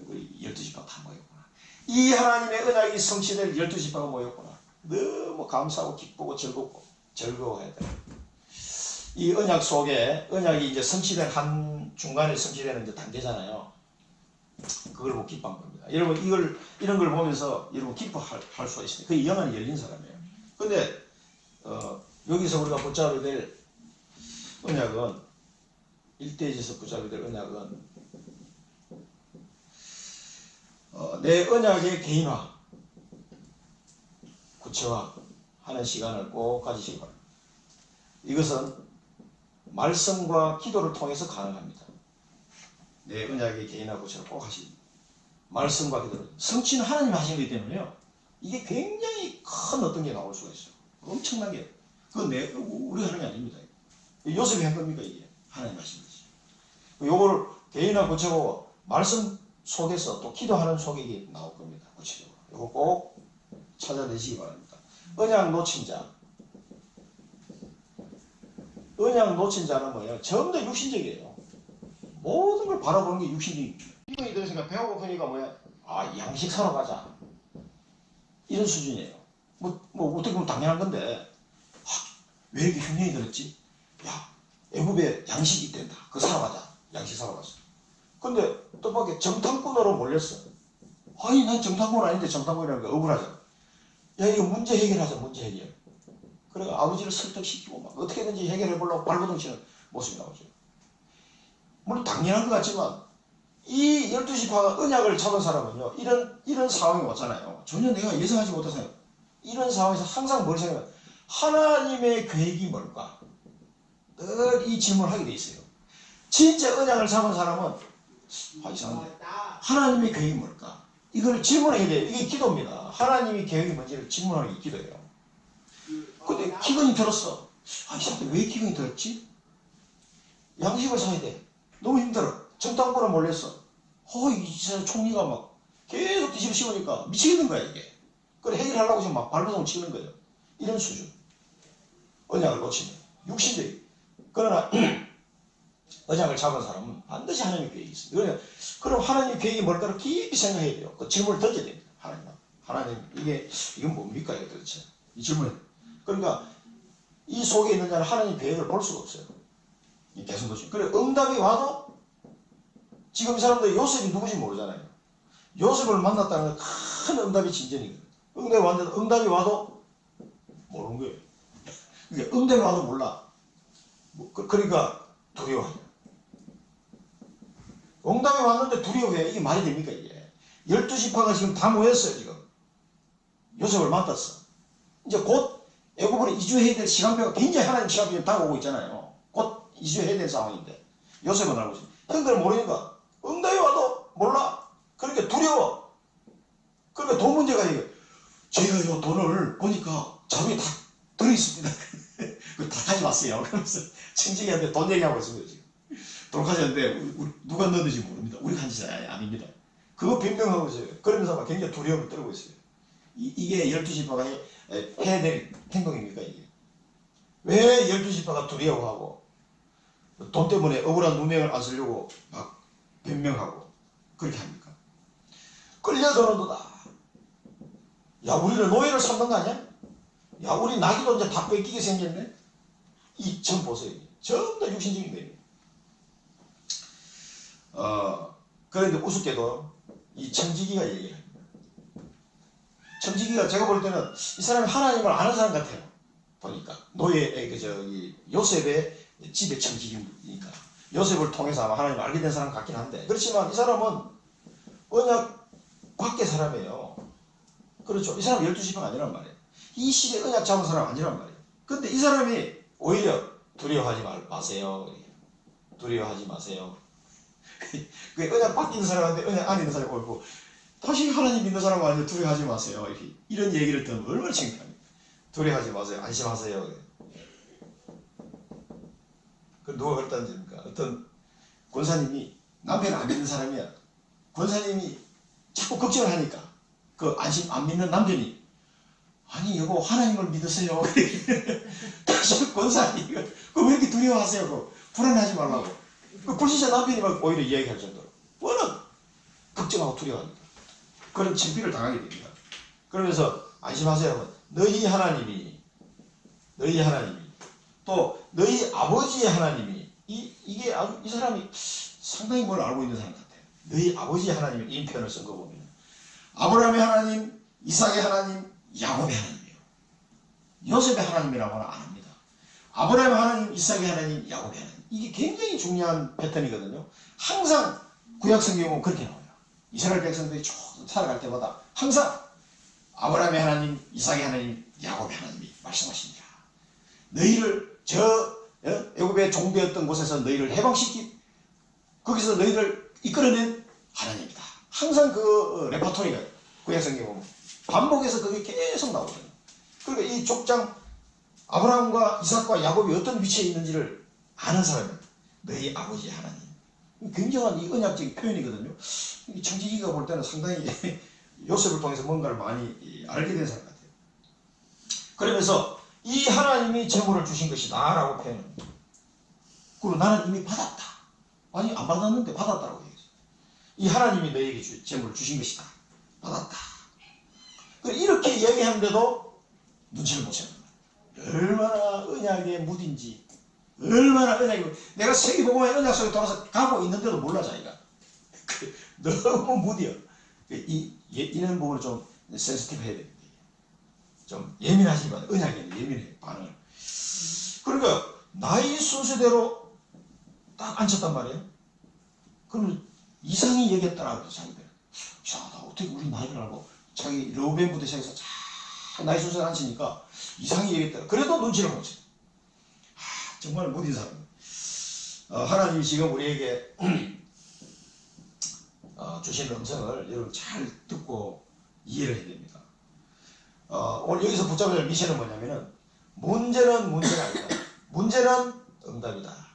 우리 12지파가 다 모였구나. 이 하나님의 언약이 성취될 12지파가 모였구나. 너무 감사하고 기쁘고 즐겁고 즐거워해야 돼요. 이 언약 속에 언약이 이제 성취된 한 중간에 성취되는 이제 단계잖아요. 그걸 보고 기뻐한 겁니다. 여러분 이런 걸 보면서 여러분 기뻐할 수가 있습니다. 그 영안이 열린 사람이에요. 근데 여기서 우리가 붙잡아야 될 언약은 일대에서 붙잡아야 될 언약은 내 언약의 개인화, 구체화하는 시간을 꼭 가지시기 바랍니다. 이것은 말씀과 기도를 통해서 가능합니다. 내 언약의 개인화, 구체화 꼭 하십니다. 말씀과 기도를. 성취는 하나님이 하신 거기 때문에요. 이게 굉장히 큰 어떤 게 나올 수가 있어요. 엄청나게. 그건 우리가 하는 게 아닙니다. 요셉이 한 겁니까, 이게? 하나님 하신 거지. 요걸 개인화, 구체화, 말씀 속에서 또 기도하는 속에 이게 나올 겁니다. 구체적으로. 요거 꼭 찾아내시기 바랍니다. 언약 놓친 자. 언약 놓친 자는 뭐예요? 전부 다 육신적이에요. 모든 걸 바라보는 게 육신적입니다. 기분이 들으니까 배가 고프니까 뭐야? 아, 양식 사러 가자. 이런 수준이에요. 어떻게 보면 당연한 건데, 왜 이렇게 흉년이 들었지? 야, 애굽에 양식이 있댄다. 그거 사러 가자. 양식 사러 갔어. 근데 뜻밖의 정탐꾼으로 몰렸어. 아니, 난 정탐꾼 아닌데 정탐꾼이라는 게 억울하잖아. 야, 이거 문제 해결하자, 문제 해결. 그래, 아버지를 설득시키고 막 어떻게든지 해결해보려고 발버둥 치는 모습이 나오죠. 물론 당연한 것 같지만, 이 12지파가 언약을 잡은 사람은요, 이런 상황이 왔잖아요. 전혀 내가 예상하지 못한 상황. 이런 상황에서 항상 뭘 생각하면, 하나님의 계획이 뭘까? 늘 이 질문을 하게 돼 있어요. 진짜 언약을 잡은 사람은, 이상한데. 하나님의 계획이 뭘까? 이걸 질문해야 돼요. 이게 기도입니다. 하나님의 계획이 뭔지를 질문하는 게 기도예요. 근데 기근이 들었어. 이상한데 왜 기근이 들었지? 양식을 사야 돼. 너무 힘들어. 정탐꾼에 몰렸어. 이 총리가 막 계속 뒤집어 씌우니까 미치겠는 거야, 이게. 그래, 해결하려고 지금 막 발버둥 치는 거예요. 이런 수준. 언약을 놓치면. 육신적인. 그러나, 언약을 잡은 사람은 반드시 하나님의 계획이 있어요. 그럼 하나님의 계획이 뭘까를 깊이 생각해야 돼요. 그 질문을 던져야 됩니다. 하나님, 이건 뭡니까, 이거 도대체? 이 질문. 그러니까, 이 속에 있는 자는 하나님의 계획을 볼 수가 없어요. 계속 보시면. 그래, 응답이 와도, 지금 이 사람들 요셉이 누구지 모르잖아요. 요셉을 만났다는 건 큰 응답이 진전이거든요. 응답이 와도 모르는 거예요. 그러니까 응답이 와도 몰라. 그러니까 두려워해요. 응답이 왔는데 두려워해. 이게 말이 됩니까, 이게? 12지파가 지금 다 모였어요, 지금. 요셉을 만났어. 이제 곧 애굽으로 이주해야 될 시간표가 굉장히 하나님 시간표가 다가오고 있잖아요. 곧 이주해야 될 상황인데. 요셉은 알고 있어요. 형들은 모르니까. 응답이 와도 몰라. 그러니까 두려워. 그러니까 돈 문제가 이게. 저희가 이 돈을 보니까 자루에 다 들어있습니다. 그거 다 가져왔어요. 그러면서 친지기한테 돈 얘기하고 있습니다, 지금. 돈 가져왔는데, 누가 넣었는지 모릅니다. 우리가 한 짓이 아닙니다. 그거 변명하고 있어요. 그러면서 막 굉장히 두려움을 떨고 있어요. 이게 12지파가 해야 될 행동입니까, 이게? 왜 12지파가 두려워하고, 돈 때문에 억울한 누명을 안 쓰려고 막 변명하고, 그렇게 합니까? 끌려들어도다. 야, 우리를 노예를 삼는 거 아니야? 야, 우리 나기도 이제 다 뺏기게 생겼네? 이 점 보세요. 전부 다 육신적인 거예요. 그런데 우습게도 이 청지기가 얘기합니다. 청지기가 제가 볼 때는 이 사람이 하나님을 아는 사람 같아요. 보니까. 요셉의 집에 청지기니까. 요셉을 통해서 아마 하나님을 알게 된 사람 같긴 한데. 그렇지만 이 사람은 언약 밖의 사람이에요. 그렇죠. 이 사람은 12지파가 아니란 말이에요. 이 시대에 언약 잡은 사람 아니란 말이에요. 근데 이 사람이 오히려 두려워하지 마세요. 두려워하지 마세요. 그 언약 밖에 있는 사람한테 언약 안에 있는 사람이 오고 다시 하나님 믿는 사람 아니면 두려워하지 마세요. 이런 얘기를 들으면 얼마나 창피합니까? 두려워하지 마세요. 안심하세요. 그 누가 그랬다는 겁니까? 어떤 권사님이 남편을 안 믿는 사람이야. 권사님이 자꾸 걱정을 하니까 그 안 믿는 남편이 아니 여보 하나님을 믿으세요. 다시 권사님이 그 왜 이렇게 두려워하세요? 불안하지 말라고. 그 불신자 남편이 막 오히려 이야기할 정도로 워낙 걱정하고 두려워합니다. 그런 침피를 당하게 됩니다. 그러면서 안심하세요. 너희 하나님이 또 너희 아버지의 하나님이 이게 이 사람이 상당히 뭘 알고 있는 사람 같아요. 너희 아버지의 하나님이 이 표현을 쓴 거 보면 아브라함의 하나님, 이삭의 하나님, 야곱의 하나님이에요. 요셉의 하나님이라고는 안 합니다. 아브라함의 하나님, 이삭의 하나님, 야곱의 하나님. 이게 굉장히 중요한 패턴이거든요. 항상 구약 성경은 그렇게 나와요. 이스라엘 백성들이 쭉 살아갈 때마다 항상 아브라함의 하나님, 이삭의 하나님, 야곱의 하나님이 말씀하십니다. 너희를 애굽의 종되었던 곳에서 너희를 거기서 너희를 이끌어낸 하나님이다. 항상 그 레퍼토리가 구약성경에 보면 반복해서 그게 계속 나오거든요. 그러니까 이 족장 아브라함과 이삭과 야곱이 어떤 위치에 있는지를 아는 사람은 너희 아버지의 하나님. 굉장한 이 언약적인 표현이거든요. 청지기가 볼 때는 상당히 요셉을 통해서 뭔가를 많이 알게 된 사람 같아요. 그러면서 이 하나님이 재물을 주신 것이다 라고 표현합니다. 그리고 나는 이미 받았다. 아니 안 받았는데 받았다고 얘기했어요. 이 하나님이 너에게 재물을 주신 것이다. 받았다. 이렇게 얘기하는데도 눈치를 못 채는 거예요. 얼마나 언약의 무딘지, 얼마나 언약이, 내가 세계복음의 언약 속에 돌아서 가고 있는데도 몰라 자기가. 너무 무디어. 이런 부분을 좀 센시티브 해야 됩니다. 좀 예민하지만 언약에는 예민해 반응을. 그러니까 나이 순서대로 딱 앉혔단 말이에요. 그러면 이상이 얘기했더라 그래서 자기들. 야, 나 어떻게 우리 나이를 알고 자기 러벤부터 시작해서 쫙 나이 순서를 앉히니까 이상이 얘기했더라. 그래도 눈치를 못 채. 정말 무딘 사람. 하나님이 지금 우리에게 주신 음성을 여러분 잘 듣고 이해를 해야 됩니다. 오늘 여기서 붙잡아야 할 미션은 뭐냐면은 문제는 문제가 아니다. 문제는 응답이다.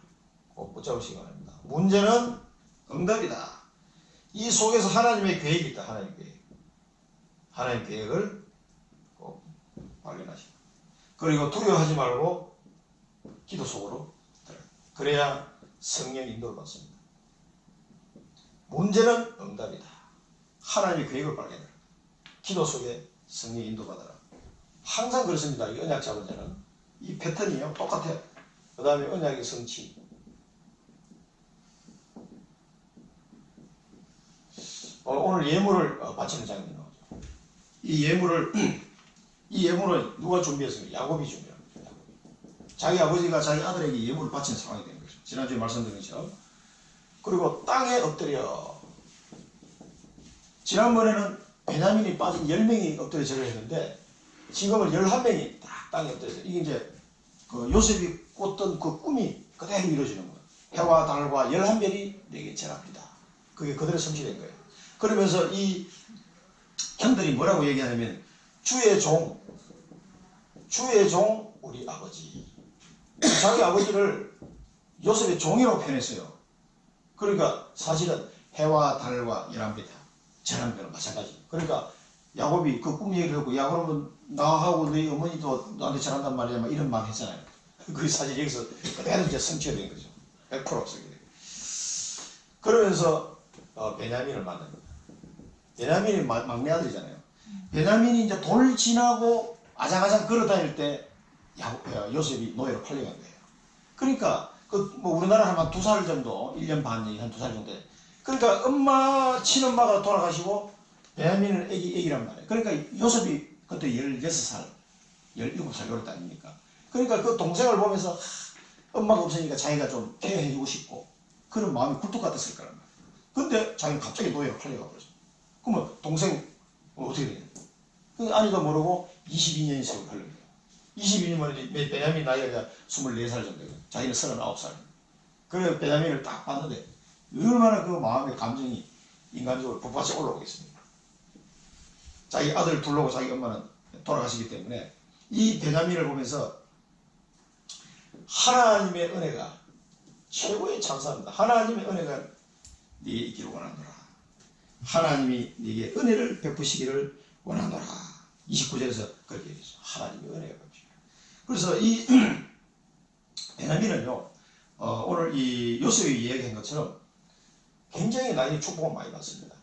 꼭 붙잡으시기 바랍니다. 문제는 응답이다. 이 속에서 하나님의 계획이 있다. 하나님의 계획. 하나님의 계획을 꼭 발견하시고 그리고 두려워하지 말고 기도 속으로 들어요. 그래야 성령 인도를 받습니다. 문제는 응답이다. 하나님의 계획을 발견해라. 기도 속에 성령 인도받아라. 항상 그렇습니다. 이 언약 잡은 자는 이 패턴이요 똑같아요. 그 다음에 언약의 성취. 오늘 예물을 바치는 장면이 나오죠. 이 예물을 누가 준비했습니까? 야곱이 준비합니다. 자기 아버지가 자기 아들에게 예물을 바치는 상황이 된 거죠. 지난주에 말씀드린 것처럼. 그리고 땅에 엎드려. 지난번에는 베냐민이 빠진 10명이 엎드려 절을 했는데 지금은 11명이 딱 땅에 엎드려서 이게 이제 그 요셉이 꿨던 그 꿈이 그대로 이루어지는 거예요. 해와 달과 11별이 내게 절합니다. 그게 그대로 성취된 거예요. 그러면서 이 형들이 뭐라고 얘기하냐면 주의 종 우리 아버지. 자기 아버지를 요셉의 종이라고 표현했어요. 그러니까 사실은 해와 달과 11별 절합별은 마찬가지. 그러니까 야곱이 그 꿈 얘기를 하고 야 그러면 나하고 너희 어머니도 나한테 절한단 말이야 막 이런 말 했잖아요. 그 사실 여기서 그대로 이제 성취가 된 거죠. 100% 성취가 된 거죠. 그러면서 베냐민을 만납니다. 베냐민이 막내 아들이잖아요. 베냐민이 이제 돌 지나고 아장아장 걸어다닐 때 요셉이 노예로 팔려간 거예요. 그러니까 뭐 우리나라 한 2살 정도, 1년 반, 한 2살 정도. 그러니까 친엄마가 돌아가시고 베냐민은 애기란 말이에요. 그러니까 요셉이 그때 16살, 17살 요럴 때 아닙니까? 그러니까 그 동생을 보면서 엄마가 없으니까 자기가 좀 케어해주고 싶고 그런 마음이 굴뚝 같았을 거란 말이에요. 근데 자기는 갑자기 노예로 팔려가 버렸어. 그러면 동생 어떻게 되냐? 그 아니도 모르고 22년이 세월 흘러요. 22년 만에 베냐민 나이가 24살 정도예요. 자기는 39살. 그래서 베냐민을 딱 봤는데 얼마나 그 마음의 감정이 인간적으로 북받쳐 올라오겠습니까? 자기 아들 둘러고 자기 엄마는 돌아가시기 때문에 이 베냐민을 보면서 하나님의 은혜가 최고의 찬사입니다. 하나님의 은혜가 네게 있기를 원하노라. 하나님이 네게 은혜를 베푸시기를 원하노라. 29절에서 그렇게 얘기했어요. 하나님의 은혜가 베푸시기를. 그래서 이 베냐민은요 오늘 이 요셉이 이야기한 것처럼 굉장히 나에게 축복을 많이 받습니다.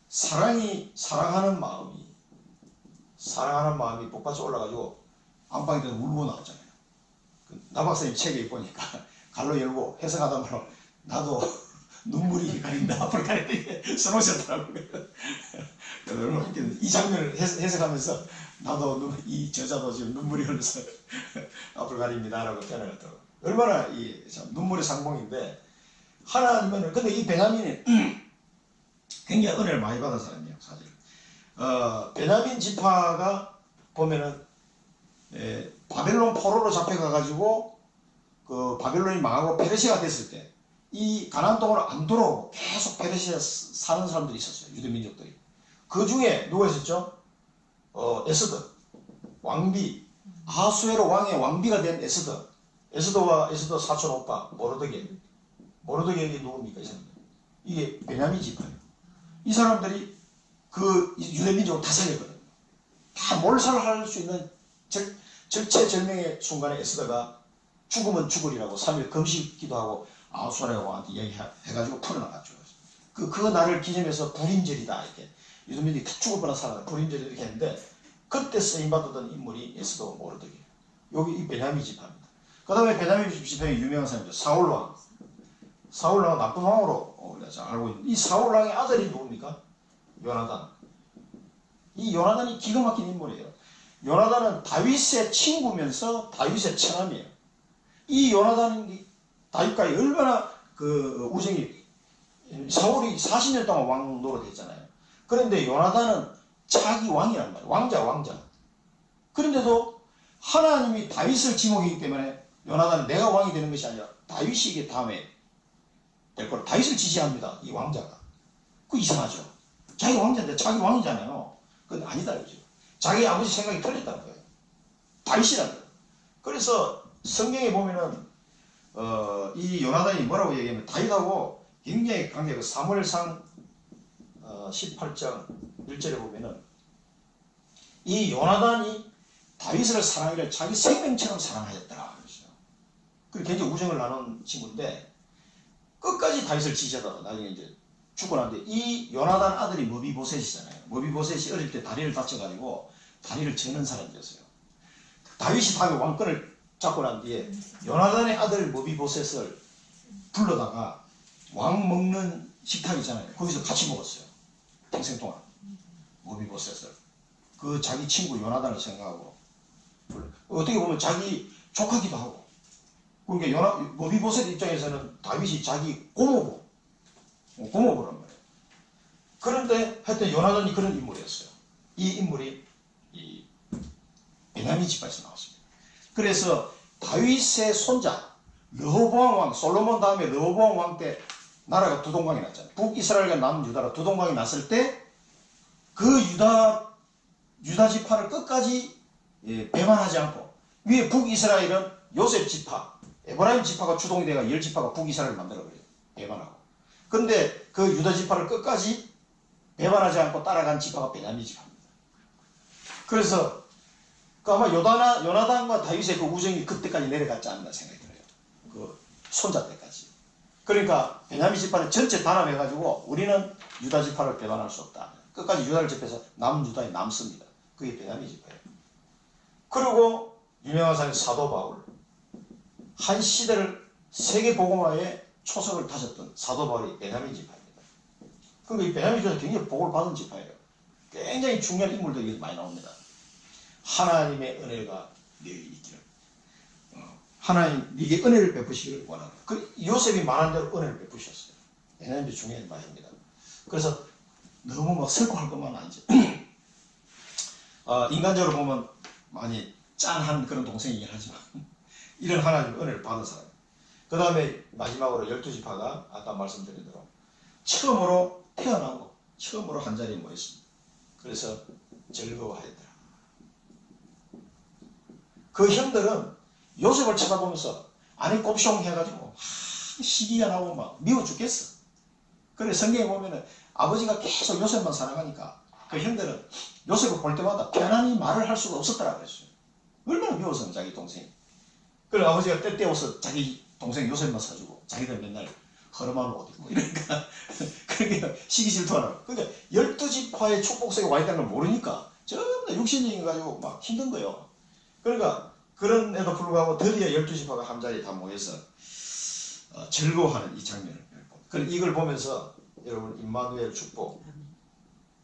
사랑하는 마음이 복받쳐 올라가지고 안방에 들어서 울고 나왔잖아요. 나 박사님 책에 보니까 갈로 열고 해석하다 말로 나도 눈물이 가린다 앞을 가리는데 써놓으셨더라고요. 얼마나 웃겼는데 이 장면을 해석하면서 나도 이 저자도 지금 눈물이 흘러서 앞을 가립니다 라고 표현을 했더라고요. 얼마나 참 눈물의 상봉인데 하나님은 근데 이 베냐민이 굉장히 은혜를 많이 받은 사람이에요. 사실 베냐민 지파가 보면은 바벨론 포로로 잡혀가가지고 그 바벨론이 망하고 페르시아가 됐을 때 이 가나안 땅으로 안 돌아오고 계속 페르시아 사는 사람들이 있었어요. 유대 민족들이. 그 중에 누가 있었죠? 에스더 왕비, 아하수에로 왕의 왕비가 된 에스더. 에스더와 에스더 사촌 오빠 모르드게가 누굽니까? 이 사람들. 이게 베냐민 지파예요. 이 사람들이 그 유대 민족을 다 살렸거든요. 다 몰살할 수 있는 절체절명의 순간에 에스더가 죽으면 죽으리라고 3일 금식 기도하고 아하수에로 왕한테 얘기해가지고 풀어나갔죠. 그 날을 기념해서 불임절이다 이렇게 유대 민족이 다 죽을 뻔한 사람 불임절 이렇게 했는데 그때 쓰임받았던 인물이 에스더 모르드게. 여기 이 베냐민 지파입니다. 그 다음에 베냐민 지파의 유명한 사람이죠. 사울왕. 사울왕은 나쁜 왕으로 우리가 잘 알고 있는 이 사울왕의 아들이 누굽니까? 요나단. 이 요나단이 기가 막힌 인물이에요. 요나단은 다윗의 친구면서 다윗의 처남이에요. 이 요나단이 다윗과 얼마나 그 우정이 사울이 40년 동안 왕 노릇했잖아요. 그런데 요나단은 자기 왕이란 말이에요. 왕자. 그런데도 하나님이 다윗을 지목했기 때문에 요나단은 내가 왕이 되는 것이 아니라 다윗이 이게 다음에 될 거라. 다윗을 지지합니다. 이 왕자가. 그 이상하죠. 자기 왕자인데 자기 왕이잖아요. 그건 아니다 이거죠. 자기 아버지 생각이 틀렸다는 거예요. 다윗이라는 거예요. 그래서 성경에 보면은 이 요나단이 뭐라고 얘기하면 다윗하고 굉장히 관계가 사무엘상 18장 1절에 보면은 이 요나단이 다윗을 사랑하기를 자기 생명처럼 사랑하였더라. 그래서 굉장히 우정을 나눈 친구인데 끝까지 다윗을 지지하다가 나중에 이제 죽고 난데 이 요나단 아들이 머비보셋이잖아요. 머비보셋이 어릴 때 다리를 다쳐가지고 다리를 저는 사람이었어요. 다윗이 다음에 왕권을 잡고 난 뒤에 요나단의 아들 머비보셋을 불러다가 왕 먹는 식탁 있잖아요. 거기서 같이 먹었어요. 평생 동안 머비보셋을. 그 자기 친구 요나단을 생각하고 어떻게 보면 자기 조카기도 하고. 그러니까 머비보셋 입장에서는 다윗이 자기 고모부란 말이에요. 그런데 하여튼 요나단이 그런 인물이었어요. 이 인물이 이 베냐민 지파에서 나왔습니다. 그래서 다윗의 손자 르호보암 왕, 솔로몬 다음에 르호보암 왕 때 나라가 두 동강이 났잖아요. 북이스라엘과 남유다가 두 동강이 났을 때 그 유다 지파를 끝까지 배반하지 않고 위에 북이스라엘은 요셉 지파, 에브라임 지파가 주동이 돼가 열 지파가 북이스라엘을 만들어버려요. 배반하고. 그런데 그 유다 지파를 끝까지 배반하지 않고 따라간 지파가 베냐민 지파입니다. 그래서 아마 요나단과 다윗의 그 우정이 그때까지 내려갔지 않나 생각이 들어요. 그 손자 때까지. 그러니까 베냐민 지파는 전체 단합해가지고 우리는 유다 지파를 배반할 수 없다. 끝까지 유다를 접해서 남유다에 남습니다. 그게 베냐민 지파예요. 그리고 유명한 사람이 사도 바울. 한 시대를 세계복음화에 초석을 다졌던 사도 바울이 베냐민 지파입니다. 그러니까 이 베냐민 지파는 굉장히 복을 받은 지파예요. 굉장히 중요한 인물들이 많이 나옵니다. 하나님의 은혜가 너희 있기를. 하나님 네게 은혜를 베푸시기를 원하는. 그 요셉이 말한 대로 은혜를 베푸셨어요. 베냐민이 중요한 말입니다. 그래서 너무 막 슬퍼할 것만 아니죠. 인간적으로 보면 많이 짠한 그런 동생이긴 하지만 이런 하나님의 은혜를 받은 사람. 그 다음에 마지막으로 12지파가 아까 말씀드린 대로 처음으로 태어나고 처음으로 한자리에 모였습니다. 그래서 즐거워하였더라. 그 형들은 요셉을 쳐다보면서 안에 곱숑 해가지고 시기가 나고 막 미워 죽겠어. 그래 성경에 보면은 아버지가 계속 요셉만 사랑하니까 그 형들은 요셉을 볼 때마다 편안히 말을 할 수가 없었더라 그랬어요. 얼마나 미워서 자기 동생이. 그래 아버지가 때때워서 자기 동생 요셉만 사주고 자기들 맨날 허름한 옷 입고 이러니까 그러니까 시기 질투하라고. 그러니까 12지파의 축복석에 와 있다는 걸 모르니까 전부 다 육신적인 가지고 막 힘든 거예요. 그러니까 그런에도 불구하고 드디어 12지파가 한자리에 다 모여서 즐거워하는 이 장면을 봅니다. 이걸 보면서 여러분 임마누엘 축복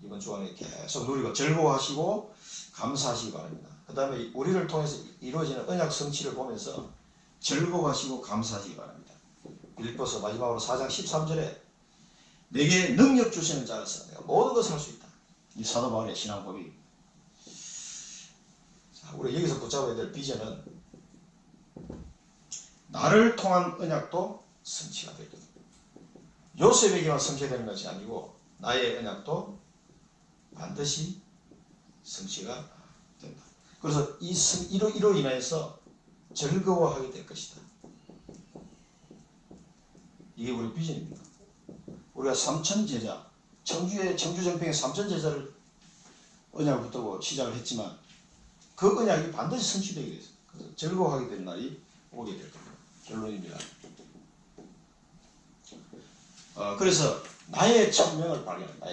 이번 주간에 계속 누리고 즐거워하시고 감사하시기 바랍니다. 그 다음에 우리를 통해서 이루어지는 언약 성취를 보면서 즐거워하시고 감사하시기 바랍니다. 빌립보서 마지막으로 4장 13절에 내게 능력 주시는 자라서 내가 모든 것을 할 수 있다. 이 사도 바울의 신앙 고백입니다. 우리 여기서 붙잡아야 될 비전은 나를 통한 언약도 성취가 되거든. 요셉에게만 성취되는 것이 아니고 나의 언약도 반드시 성취가 된다. 그래서 이로 인해서 즐거워하게 될 것이다. 이게 우리 비전입니다. 우리가 삼천제자, 청주정평의 삼천제자를 언약을 붙들고 시작을 했지만 그 언약이 반드시 성취되게 됐어요. 그래서 즐거워하게 되는 날이 오게 될 겁니다. 결론입니다. 그래서 나의 천명을 발견한다.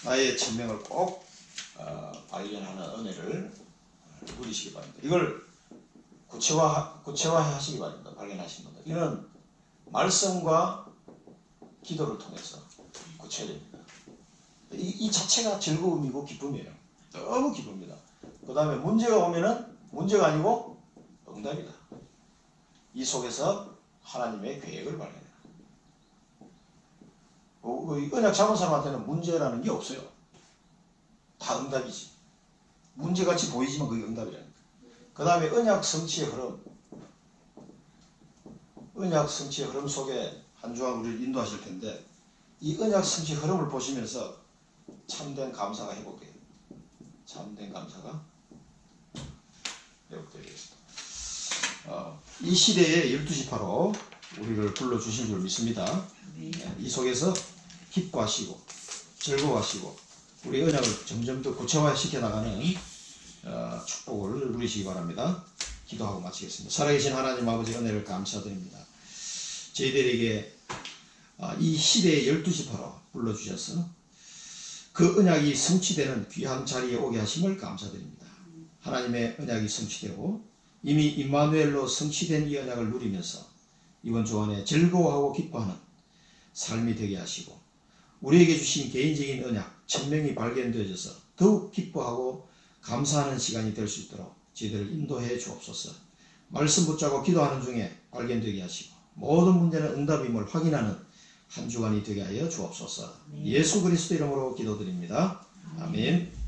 나의 천명을 꼭 발견하는 은혜를 누리시기 바랍니다. 이걸 구체화하시기 바랍니다. 발견하신 분들. 이는 말씀과 기도를 통해서 구체화됩니다. 이 자체가 즐거움이고 기쁨이에요. 너무 기쁩니다. 그 다음에 문제가 오면은 문제가 아니고 응답이다. 이 속에서 하나님의 계획을 발견해요. 언약 잡은 사람한테는 문제라는 게 없어요. 다 응답이지. 문제같이 보이지만 그게 응답이라니까. 그 다음에 언약 성취의 흐름 속에 한 주간 우리를 인도하실 텐데 이 언약 성취 흐름을 보시면서 참된 감사가 회복돼요. 참된 감사가 회복되겠습니다. 이 시대에 12시파로 우리를 불러주신 줄 믿습니다. 이 속에서 기뻐하시고 즐거워하시고 우리 언약을 점점 더 구체화시켜 나가는 축복을 누리시기 바랍니다. 기도하고 마치겠습니다. 살아계신 하나님 아버지 은혜를 감사드립니다. 저희들에게 이 시대의 12시파로 불러주셔서 그 언약이 성취되는 귀한 자리에 오게 하심을 감사드립니다. 하나님의 언약이 성취되고 이미 임마누엘로 성취된 이 언약을 누리면서 이번 주간에 즐거워하고 기뻐하는 삶이 되게 하시고 우리에게 주신 개인적인 언약, 천명이 발견되어져서 더욱 기뻐하고 감사하는 시간이 될 수 있도록 저희들을 인도해 주옵소서. 말씀 붙잡고 기도하는 중에 발견되게 하시고 모든 문제는 응답임을 확인하는 한 주간이 되게 하여 주옵소서. 예수 그리스도 이름으로 기도드립니다. 아멘.